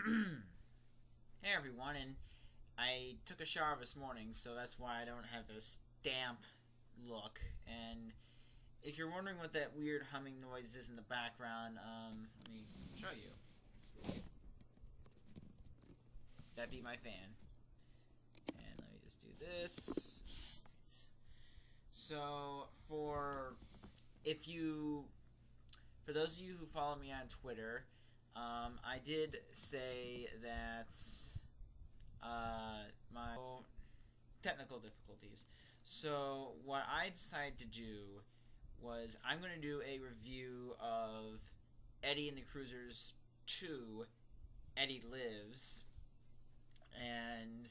Hey everyone, and I took a shower this morning, so that's why I don't have this damp look. And if you're wondering what that weird humming noise is in the background, let me show you. That'd be my fan. And let me just do this. So for those of you who follow me on Twitter, I did say that my technical difficulties. So what I decided to do was I'm going to do a review of Eddie and the Cruisers 2, Eddie Lives, and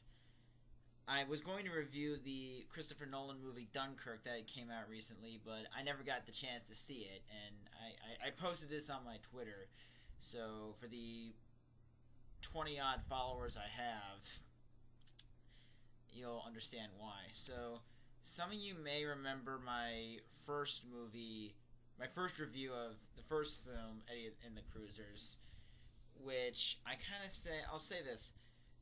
I was going to review the Christopher Nolan movie Dunkirk that came out recently, but I never got the chance to see it, and I posted this on my Twitter. So for the 20 odd followers I have, you'll understand why. So some of you may remember my first review of the first film, Eddie and the Cruisers, which I'll say this.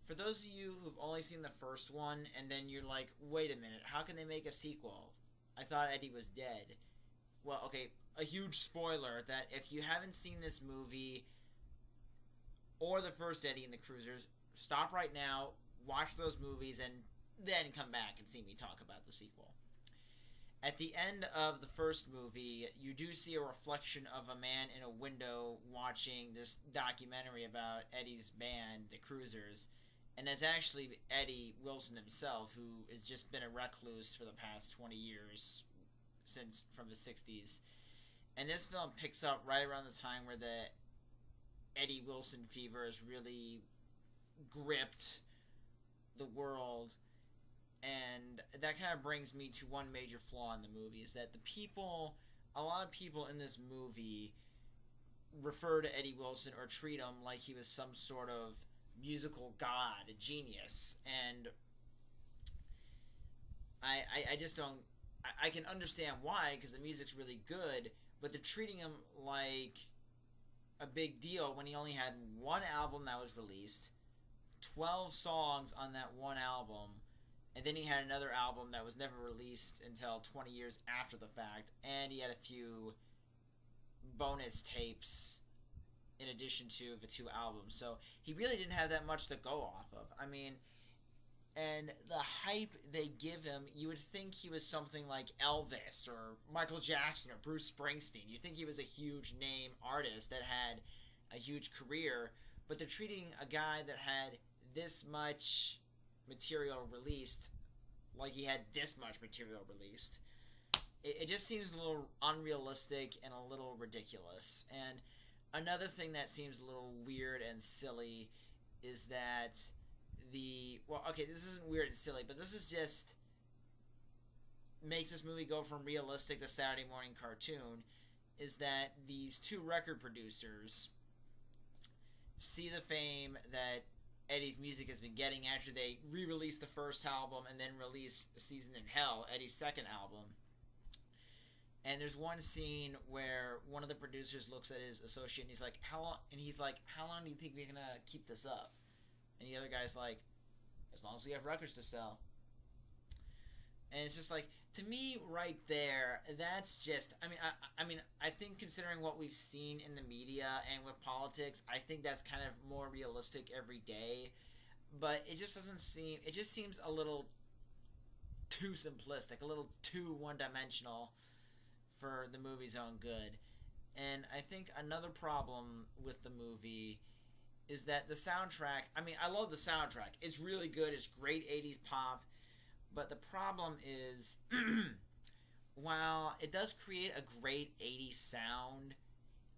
For those of you who've only seen the first one, and then you're like, wait a minute, how can they make a sequel? I thought Eddie was dead. Well, okay, a huge spoiler that if you haven't seen this movie or the first Eddie and the Cruisers, stop right now, watch those movies, and then come back and see me talk about the sequel. At the end of the first movie, you do see a reflection of a man in a window watching this documentary about Eddie's band, the Cruisers, and it's actually Eddie Wilson himself, who has just been a recluse for the past 20 years, since from the 60s. And this film picks up right around the time where the Eddie Wilson fever has really gripped the world. And that kind of brings me to one major flaw in the movie, is that a lot of people in this movie refer to Eddie Wilson or treat him like he was some sort of musical god, a genius. And I just don't, I can understand why, because the music's really good, but they're treating him like a big deal when he only had one album that was released, 12 songs on that one album, and then he had another album that was never released until 20 years after the fact, and he had a few bonus tapes in addition to the two albums. So he really didn't have that much to go off of. I mean, and the hype they give him, you would think he was something like Elvis or Michael Jackson or Bruce Springsteen. You'd think he was a huge name artist that had a huge career, but they're treating a guy that had this much material released like he had this much material released. It just seems a little unrealistic and a little ridiculous. And another thing that seems a little weird and silly is that this isn't weird and silly, but this is just makes this movie go from realistic to Saturday morning cartoon, is that these two record producers see the fame that Eddie's music has been getting after they re-released the first album and then released Season in Hell, Eddie's second album. And there's one scene where one of the producers looks at his associate and he's like, how long do you think we're gonna keep this up? And the other guy's like, as long as we have records to sell. And it's just like, to me right there, that's just, I think considering what we've seen in the media and with politics, I think that's kind of more realistic every day. But it just seems a little too simplistic, a little too one-dimensional for the movie's own good. And I think another problem with the movie is that the soundtrack, I love the soundtrack. It's really good. It's great 80s pop. But the problem is, while it does create a great 80s sound,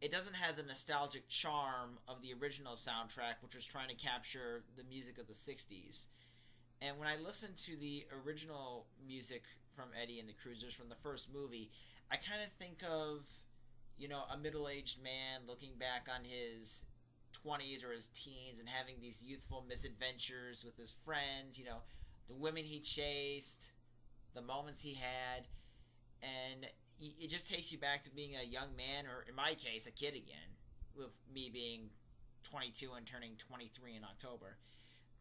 it doesn't have the nostalgic charm of the original soundtrack, which was trying to capture the music of the 60s. And when I listen to the original music from Eddie and the Cruisers from the first movie, I kind of think of, a middle-aged man looking back on his 20s or his teens and having these youthful misadventures with his friends, the women he chased, the moments he had, and it just takes you back to being a young man, or in my case, a kid again, with me being 22 and turning 23 in October.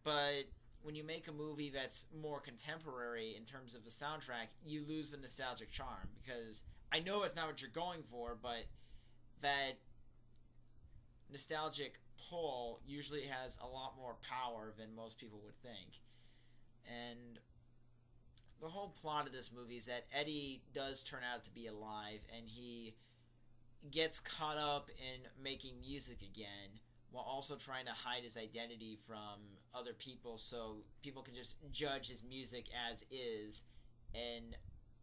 But when you make a movie that's more contemporary in terms of the soundtrack, you lose the nostalgic charm, because I know it's not what you're going for, but that nostalgic pull usually has a lot more power than most people would think. And the whole plot of this movie is that Eddie does turn out to be alive, and he gets caught up in making music again, while also trying to hide his identity from other people, so people can just judge his music as is and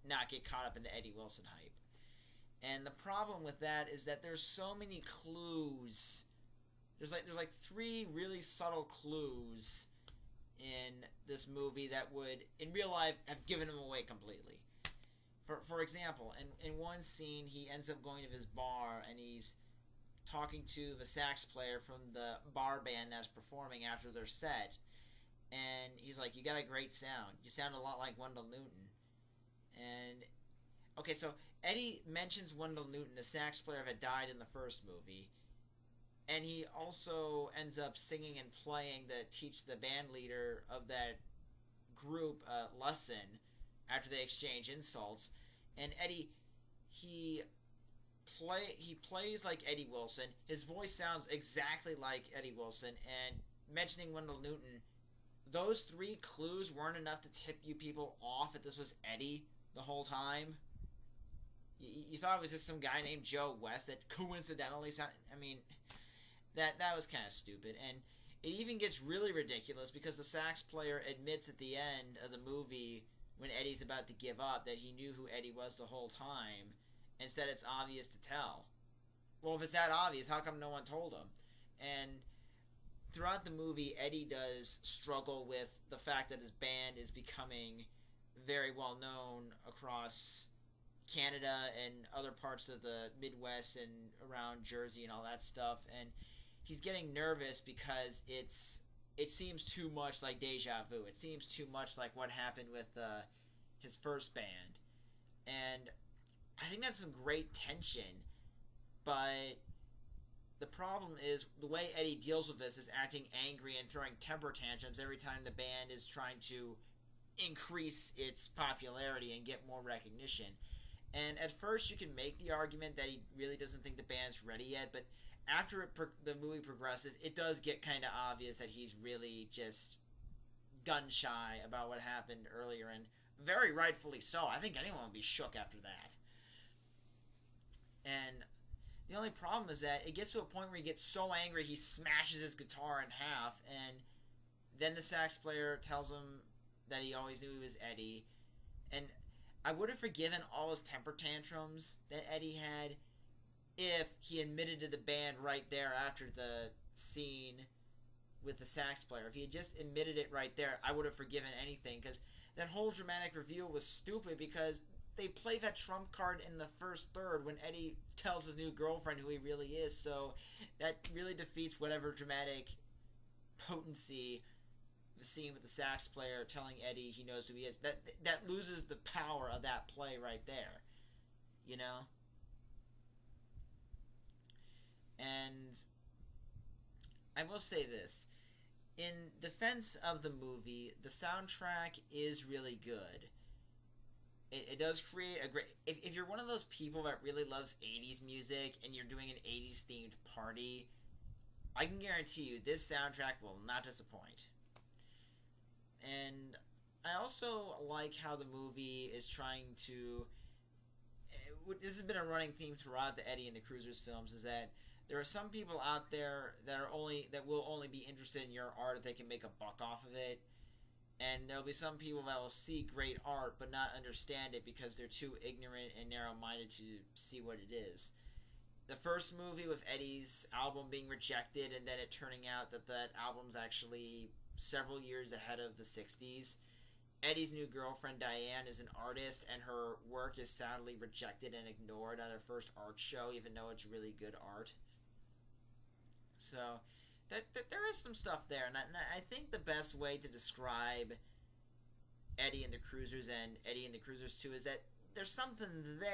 not get caught up in the Eddie Wilson hype. And the problem with that is that there's so many clues. There's like 3 really subtle clues in this movie that would, in real life, have given him away completely. For example, in one scene, he ends up going to his bar, and he's talking to the sax player from the bar band that's performing after their set. And he's like, "You got a great sound. You sound a lot like Wendell Newton." And, okay, so Eddie mentions Wendell Newton, the sax player that died in the first movie. And he also ends up singing and playing teach the band leader of that group a lesson after they exchange insults. And Eddie, he plays like Eddie Wilson. His voice sounds exactly like Eddie Wilson. And mentioning Wendell Newton, those 3 clues weren't enough to tip you people off that this was Eddie the whole time. You thought it was just some guy named Joe West that coincidentally sounded... I mean, that was kind of stupid. And it even gets really ridiculous because the sax player admits at the end of the movie, when Eddie's about to give up, that he knew who Eddie was the whole time. Instead, it's obvious to tell. Well, if it's that obvious, how come no one told him? And throughout the movie, Eddie does struggle with the fact that his band is becoming very well known across Canada and other parts of the Midwest and around Jersey and all that stuff. And he's getting nervous because it seems too much like deja vu. It seems too much like what happened with his first band. And I think that's some great tension, but the problem is the way Eddie deals with this is acting angry and throwing temper tantrums every time the band is trying to increase its popularity and get more recognition. And at first you can make the argument that he really doesn't think the band's ready yet, but after the movie progresses, it does get kind of obvious that he's really just gun-shy about what happened earlier, and very rightfully so. I think anyone would be shook after that. And the only problem is that it gets to a point where he gets so angry he smashes his guitar in half, and then the sax player tells him that he always knew he was Eddie. And I would have forgiven all his temper tantrums that Eddie had if he admitted to the band right there after the scene with the sax player. If he had just admitted it right there, I would have forgiven anything, because that whole dramatic reveal was stupid, because they play that trump card in the first third when Eddie tells his new girlfriend who he really is, so that really defeats whatever dramatic potency the scene with the sax player telling Eddie he knows who he is. That loses the power of that play right there, you know? And I will say this. In defense of the movie, the soundtrack is really good. It does create a great... If you're one of those people that really loves 80s music and you're doing an 80s themed party, I can guarantee you this soundtrack will not disappoint. And I also like how the movie is trying to... This has been a running theme throughout the Eddie and the Cruisers films, is that there are some people out there that will only be interested in your art if they can make a buck off of it. And there'll be some people that will see great art but not understand it because they're too ignorant and narrow-minded to see what it is. The first movie with Eddie's album being rejected and then it turning out that that album's actually several years ahead of the 60s. Eddie's new girlfriend Diane is an artist, and her work is sadly rejected and ignored at her first art show, even though it's really good art. So there is some stuff there, and I think the best way to describe Eddie and the Cruisers and Eddie and the Cruisers 2 is that there's something there.